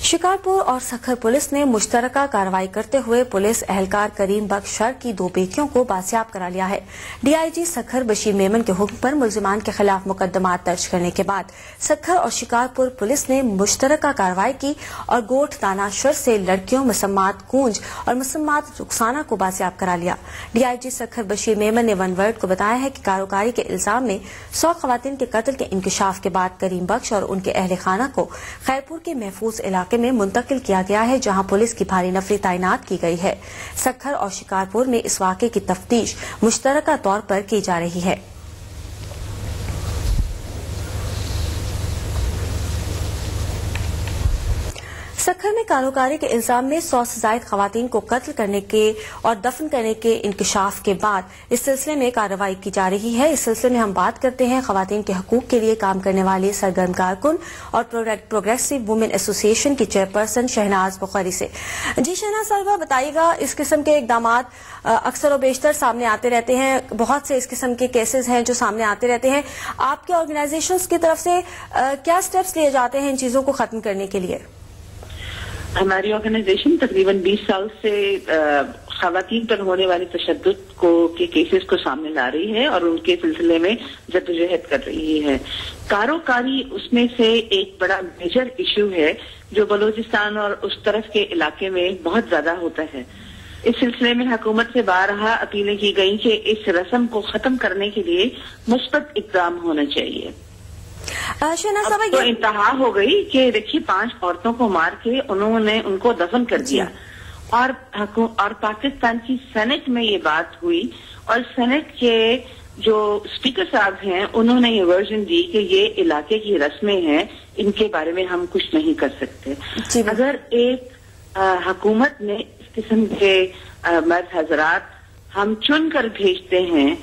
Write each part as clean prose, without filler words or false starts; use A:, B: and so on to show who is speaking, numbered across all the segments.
A: शिकारपुर और सखर पुलिस ने मुश्तरका कार्रवाई करते हुए पुलिस एहलकार करीम बख्श शर की 2 बेटियों को बाजियाब करा लिया है। डीआईजी सखर बशीर मेमन के हुक्म पर मुल्जिमान के खिलाफ मुकदमात दर्ज करने के बाद सखर और शिकारपुर पुलिस ने मुश्तरका कार्रवाई की और गोठ दानाशर से लड़कियों मुसम्मात कूंज और मुसम्मात रुखसाना को बाजियाब करा लिया। डीआईजी सखर बशीर मेमन ने वन वर्ल्ड को बताया है कि कारोकारी के इल्जाम में 100 खवातीन के कत्ल के इंकशाफ के बाद करीम बख्श और उनके अहल खाना को खैरपुर के महफूज इलाके में मुंतकिल किया गया है, जहां पुलिस की भारी नफरी तैनात की गई है। सखर और शिकारपुर में इस वाक़े की तफ्तीश मुश्तरका तौर पर की जा रही है। सखर में कारोकारी के इल्जाम में 100 से जायद खवातीन को कत्ल करने के और दफन करने के इंकशाफ के बाद इस सिलसिले में कार्रवाई की जा रही है। इस सिलसिले में हम बात करते हैं खवातीन के हकूक के लिए काम करने वाली सरगर्म कारकुन और प्रोग्रेसिव वुमेन एसोसिएशन की चेयरपर्सन शहनाज बुखारी से। जी शहनाज साहिबा, बताइएगा, इस किस्म के इकदामात अक्सर और बेशतर सामने आते रहते हैं, बहुत से इस किस्म के केसेस हैं जो सामने आते रहते हैं। आपके ऑर्गेनाइजेशंस की तरफ से क्या स्टेप्स लिए जाते हैं इन चीजों को खत्म करने के लिए?
B: हमारी ऑर्गेनाइजेशन तकरीबन 20 साल से खवातीन पर होने वाले तशद्दुद के केसेस को सामने ला रही है और उनके सिलसिले में जद्दोजहद कर रही है। कारोकारी उसमें से एक बड़ा मेजर इशू है जो बलूचिस्तान और उस तरफ के इलाके में बहुत ज्यादा होता है। इस सिलसिले में हुकूमत से बारहा अपीलें की गई कि इस रस्म को खत्म करने के लिए मुस्बत इक़दाम होना चाहिए। तो इंतहा हो गई कि देखिए 5 औरतों को मार के उन्होंने उनको दफन कर दिया और पाकिस्तान की सेनेट में ये बात हुई और सेनेट के जो स्पीकर साहब हैं उन्होंने ये वर्जन दी कि ये इलाके की रस्में हैं, इनके बारे में हम कुछ नहीं कर सकते। अगर एक हुकूमत ने इस किस्म के मर्द हजरात हम चुन कर भेजते हैं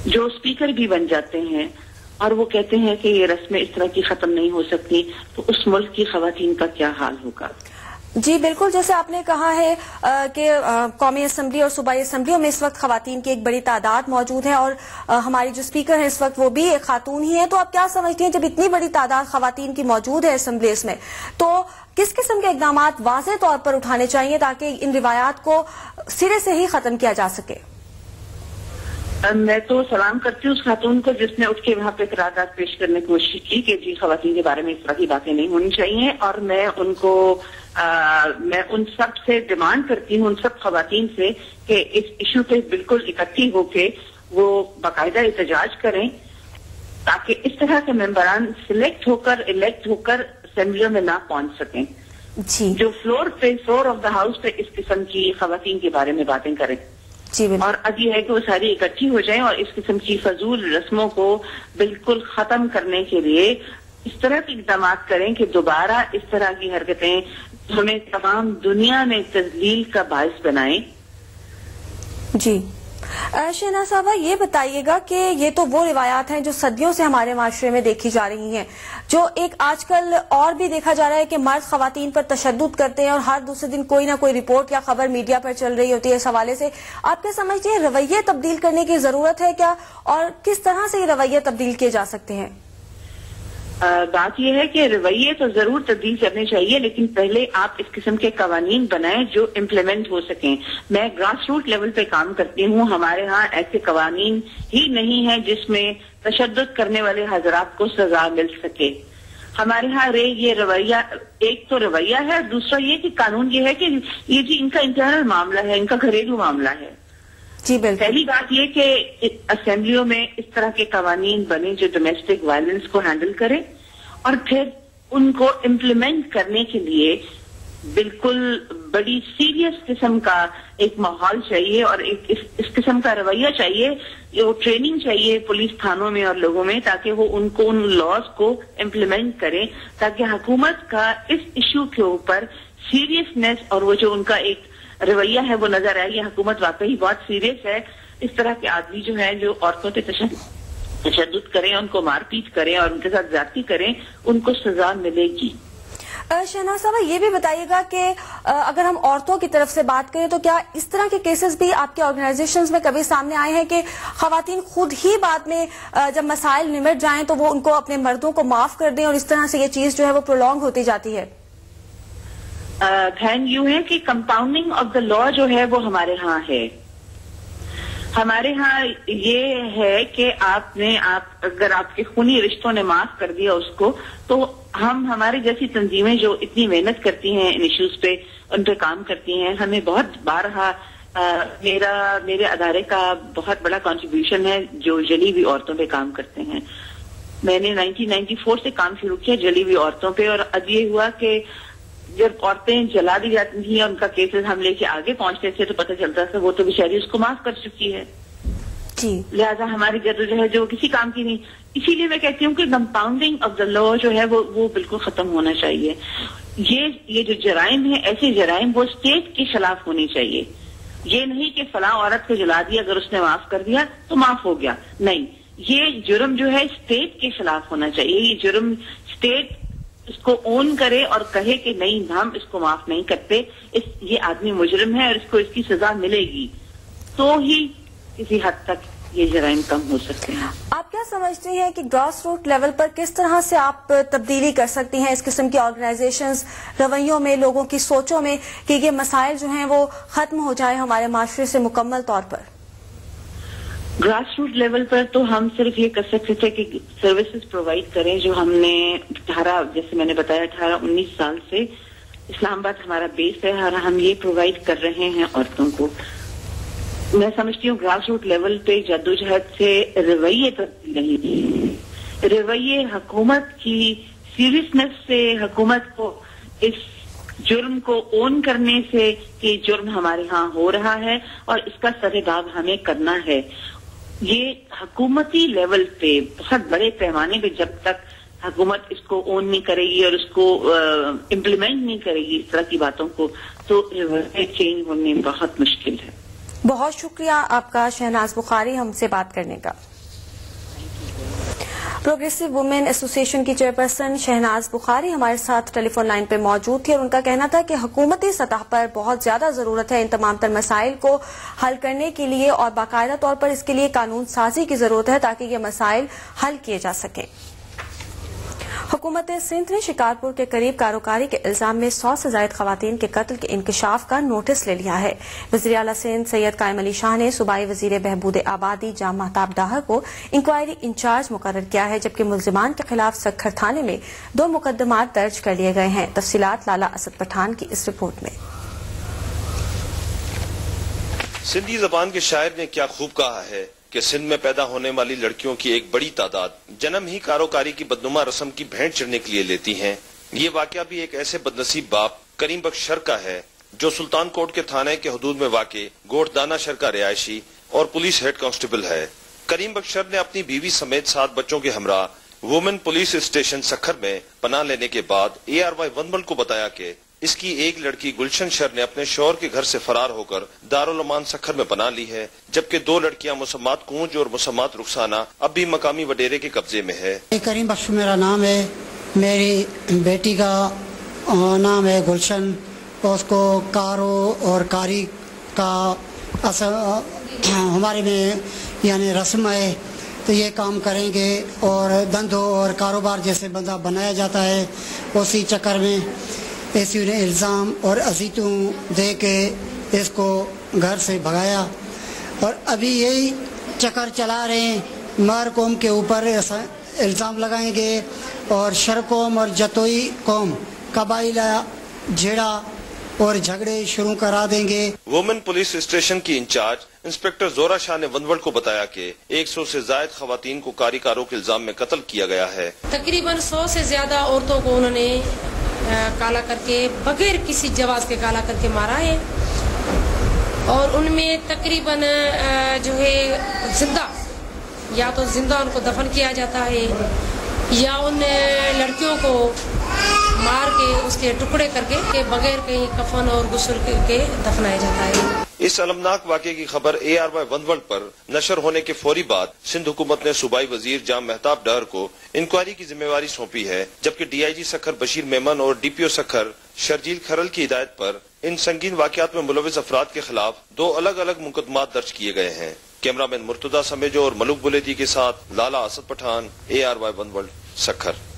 B: जो स्पीकर भी बन जाते हैं और वो कहते हैं कि ये रस्में इस तरह की खत्म नहीं हो सकती, तो उस मुल्क की खवातीन का क्या हाल होगा?
A: जी बिल्कुल, जैसे आपने कहा है कि कौमी असम्बली और सूबाई असम्बलियों में इस वक्त खवातीन की एक बड़ी तादाद मौजूद है और हमारी जो स्पीकर है इस वक्त वो भी एक खातून ही है। तो आप क्या समझती हैं, जब इतनी बड़ी तादाद खवातीन की मौजूद है असम्बलीज में, तो किस किस्म के इकदामात वाज़ेह तौर पर उठाने चाहिए ताकि इन रिवायात को सिरे से ही खत्म किया जा सके?
B: मैं तो सलाम करती हूँ उस खातून को जिसने उठ के वहाँ पे करारदाद पेश करने की कोशिश की कि जी खवातीन के बारे में इस तरह की बातें नहीं होनी चाहिए। और मैं उन सब से डिमांड करती हूँ, उन सब खवातीन से, कि इस इशू पे बिल्कुल इकट्ठी होके वो बाकायदा एहतजाज करें ताकि इस तरह के मेंबरान सिलेक्ट होकर इलेक्ट होकर असेंबलियों में ना पहुंच सकें
A: जी,
B: जो फ्लोर ऑफ द हाउस पे इस किस्म की खवातीन के बारे में बातें करें। और अब ये है कि वो सारी इकट्ठी हो जाएं और इस किस्म की फजूल रस्मों को बिल्कुल खत्म करने के लिए इस तरह के इक़दाम करें कि दोबारा इस तरह की हरकतें हमें तमाम दुनिया में तजलील का बायस बनाएं।
A: जी शहनाज साहबा, ये बताइएगा कि ये तो वो रिवायात हैं जो सदियों से हमारे माशरे में देखी जा रही हैं, जो एक आजकल और भी देखा जा रहा है कि मर्द खवातीन पर तशद्दुद करते हैं और हर दूसरे दिन कोई ना कोई रिपोर्ट या खबर मीडिया पर चल रही होती है। इस हवाले से आप क्या समझते हैं, रवैये तब्दील करने की जरूरत है क्या, और किस तरह से ये रवैये तब्दील किए जा सकते हैं?
B: बात यह है कि रवैये तो जरूर तब्दील करने चाहिए, लेकिन पहले आप इस किस्म के कवानीन बनाएं जो इम्प्लीमेंट हो सकें। मैं ग्रास रूट लेवल पे काम करती हूँ, हमारे यहाँ ऐसे कवानीन ही नहीं है जिसमें तशद्दुद करने वाले हजरात को सजा मिल सके। हमारे यहाँ ये रवैया, एक तो रवैया है, दूसरा ये कि कानून ये है कि ये जी इनका इंटरनल मामला है, इनका घरेलू मामला है।
A: जी बिल्कुल।
B: पहली बात ये कि असेंबलियों में इस तरह के कवानीन बने जो डोमेस्टिक वायलेंस को हैंडल करें और फिर उनको इम्प्लीमेंट करने के लिए बिल्कुल बड़ी सीरियस किस्म का एक माहौल चाहिए और एक इस किस्म का रवैया चाहिए, वो ट्रेनिंग चाहिए पुलिस थानों में और लोगों में, ताकि वो उन लॉज को इम्प्लीमेंट करें ताकि हुकूमत का इस इशू के ऊपर सीरियसनेस और वो जो उनका एक रवैया है वो नजर आए। ये हुकूमत वाकई बहुत सीरियस है। इस तरह के आदमी जो है जो औरतों पे तशद्दुद करें, उनको मारपीट करें और उनके साथ ज्यादती करें, उनको सजा मिलेगी।
A: शहनाज साहब, ये भी बताइएगा कि अगर हम औरतों की तरफ से बात करें तो क्या इस तरह के केसेस भी आपके ऑर्गेनाइजेशंस में कभी सामने आए हैं कि खवातीन खुद ही बाद में जब मसाइल निमट जाएं तो वो उनको अपने मर्दों को माफ कर दें और इस तरह से ये चीज जो है वो प्रोलॉन्ग होती जाती है?
B: ध्यान यूं है कि कंपाउंडिंग ऑफ द लॉ जो है वो हमारे यहाँ है। हमारे यहाँ ये है कि आप अगर आपके खूनी रिश्तों ने माफ कर दिया उसको, तो हम हमारी जैसी तंजीमें जो इतनी मेहनत करती हैं इन इश्यूज पे, उन पे काम करती हैं, हमें बहुत बारहा मेरे अदारे का बहुत बड़ा कंट्रीब्यूशन है जो जली हुई औरतों पे काम करते हैं। मैंने 1994 से काम शुरू किया जली हुई औरतों पे, और अब ये हुआ कि जब औरतें जला दी जाती थी, उनका केसेस हम लेके आगे पहुंचते थे तो पता चलता था वो तो बेचारी उसको माफ कर चुकी है
A: जी।
B: लिहाजा हमारी जद्दोजहद जो किसी काम की नहीं। इसीलिए मैं कहती हूँ कि कंपाउंडिंग ऑफ द लॉ जो है वो बिल्कुल खत्म होना चाहिए। ये जो जराइम है, ऐसे जराइम वो स्टेट के खिलाफ होनी चाहिए। ये नहीं कि फलां औरत को जला दिया, अगर उसने माफ कर दिया तो माफ हो गया, नहीं, ये जुर्म जो है स्टेट के खिलाफ होना चाहिए। ये जुर्म स्टेट इसको ओन करे और कहे कि नहीं, हम इसको माफ नहीं करते, ये आदमी मुजरिम है और इसको इसकी सजा मिलेगी, तो ही किसी हद तक ये जराइम कम हो सकते हैं।
A: आप क्या समझते हैं कि ग्रास रूट लेवल पर किस तरह से आप तब्दीली कर सकती हैं इस किस्म की ऑर्गेनाइजेशंस रवैयों में, लोगों की सोचों में, कि ये मसाइल जो हैं वो खत्म हो जाए हमारे माशरे से मुकम्मल तौर पर?
B: ग्रास रूट लेवल पर तो हम सिर्फ ये कर सकते थे कि सर्विसेज प्रोवाइड करें जो हमने जैसे मैंने बताया 18-19 साल से इस्लामाबाद हमारा बेस है और हम ये प्रोवाइड कर रहे हैं औरतों को। मैं समझती हूँ ग्रास रूट लेवल पे जद्दोजहद से रवैये तब्दील नहीं, रवैये हुकूमत की सीरियसनेस से, हुकूमत को इस जुर्म को ओन करने से कि जुर्म हमारे यहाँ हो रहा है और इसका सरेदाब हमें करना है। ये हुकूमती लेवल पे बहुत बड़े पैमाने पे जब तक हुकूमत इसको ओन नहीं करेगी और उसको इम्प्लीमेंट नहीं करेगी इस तरह की बातों को, तो चेंज होने बहुत मुश्किल है।
A: बहुत शुक्रिया आपका शहनाज बुखारी हमसे बात करने का। प्रोग्रेसिव वुमेन एसोसिएशन की चेयरपर्सन शहनाज बुखारी हमारे साथ टेलीफोन लाइन पे मौजूद थी और उनका कहना था कि हुकूमती सतह पर बहुत ज्यादा जरूरत है इन तमाम तर मसाइल को हल करने के लिए और बाकायदा तौर पर इसके लिए कानून साजी की जरूरत है ताकि ये मसाइल हल किए जा सके। हुकूमत सिंध ने शिकारपुर के करीब कारोकारी के इल्जाम में 100 से ज्यादा खवातीन के कत्ल के इंकशाफ का नोटिस ले लिया है। वज़ीर आला सिंध सैयद कायम अली शाह ने सूबाई वजीर बहबूद आबादी जाम महताब डाहर को इंक्वायरी इंचार्ज मुकर्रर किया है, जबकि मुल्जिमान के खिलाफ सखर थाने में 2 मुकदमात दर्ज कर लिए गए हैं। तफसीलात लाला असद पठान की इस रिपोर्ट में।
C: सिंधी जबान के शायर ने क्या खूब कहा है कि सिंध में पैदा होने वाली लड़कियों की एक बड़ी तादाद जन्म ही कारोकारी की बदनुमा रस्म की भेंट चढ़ने के लिए लेती हैं। ये वाकया भी एक ऐसे बदनसीब बाप करीम बख्श शर का है जो सुल्तान कोट के थाने के हदूद में वाक़े गोठदाना शर का रिहायशी और पुलिस हेड कांस्टेबल है। करीम बख्श शर ने अपनी बीवी समेत 7 बच्चों के हमरा वुमेन पुलिस स्टेशन सखर में पनाह लेने के बाद ARY वनमल को बताया कि इसकी एक लड़की गुलशन शर ने अपने शौहर के घर से फरार होकर दारुल अमान सखर में पनाह ली है, जबकि 2 लड़कियां मुसम्मात कूंज और मुसम्मात रुखसाना अब भी मकामी वडेरे के कब्जे में है।
D: करीम बख्श मेरा नाम है, मेरी बेटी का नाम है गुलशन, उसको कारो और कारी का हमारे में यानी रस्म है, तो ये काम करेंगे और धंधों और कारोबार जैसे बंदा बनाया जाता है। उसी चक्कर में ऐसी ने इल्ज़ाम और असीतों दे के इसको घर से भगाया और अभी यही चक्कर चला रहे हैं। मर कौम के ऊपर इल्ज़ाम लगाएंगे और शर कौम और जतोई कौम कबाइला झेड़ा और झगड़े शुरू करा देंगे।
C: वुमेन पुलिस स्टेशन की इंचार्ज इंस्पेक्टर जोरा शाह ने वनवल को बताया कि 100 से ज्यादा खवातीन को कारों के इल्जाम में कत्ल किया गया है।
E: तकरीबन 100 से ज्यादा औरतों को उन्होंने काला करके बगैर किसी जवाज के काला करके मारा है और उनमें तकरीबन जो है जिंदा या तो जिंदा उनको दफन किया जाता है या उन लड़कियों को मार के उसके टुकड़े करके बगैर कहीं कफन और गुस्ल के दफनाया जाता है।
C: इस अलमनाक वाक़े की खबर ARY वनवल पर नशर होने के फौरी बाद सिंध हुकूमत ने सूबाई वजीर जाम महताब डहर को इंक्वायरी की जिम्मेवारी सौंपी है, जबकि DIG सखर बशीर मेमन और DPO सखर शर्जील खरल की हिदायत पर इन संगीन वाक़यात में मुलविस अफराद के खिलाफ 2 अलग अलग मुकदमात दर्ज किए गए हैं। कैमरामैन मुर्तजा समेजो और मलूक बुलेदी के साथ लाला असद पठान, ARY वनवल, सखर।